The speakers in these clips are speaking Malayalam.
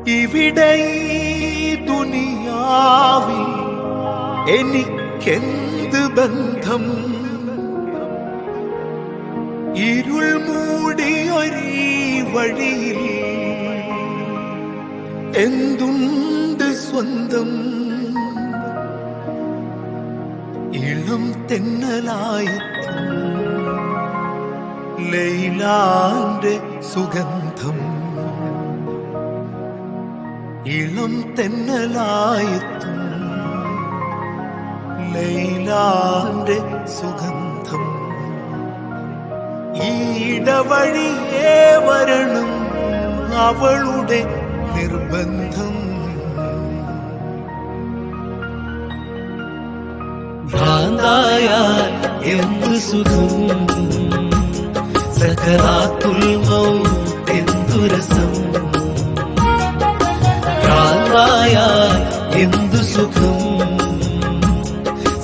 ഇവിടെ ദുനിയാവിൽ എനിക്കെന്ത് ബന്ധം? ഇരുൾ മൂടിയൊരീ വഴിയിൽ എന്തുണ്ട് സ്വന്തം? ഇളം തെന്നലായെത്തും ലൈലാന്റെ സുഗന്ധം. ഇളം തെന്നലായെത്തും ലൈലാന്റെ സുഗന്ധം. ഈടവഴിയേ വരണം അവളുടെ നിർബന്ധം. ഭ്രാന്തായാൽ എന്തു സുഖം, സകറാത്തുൽ മൗത്ത് എന്തു രസം. ഭ്രാന്തായാൽ എന്തു സുഖം,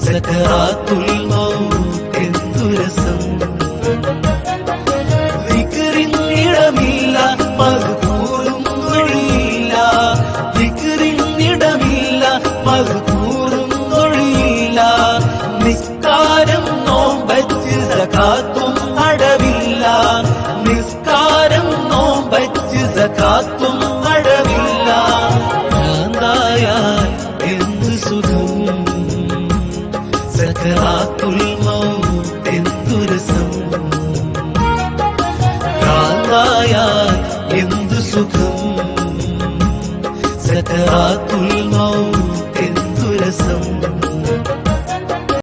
സകറാത്തുൽ മൗത്ത് എന്തു രസം. ദിക്റിനിടമില്ല മഗ്ഫൂറും ഒഴിയില്ല, ദിക്റിനിടമില്ല മഗ്ഫൂറും ഒഴിയില്ല. നിസ്കാരം നോമ്പച്ച് സകാത്ത്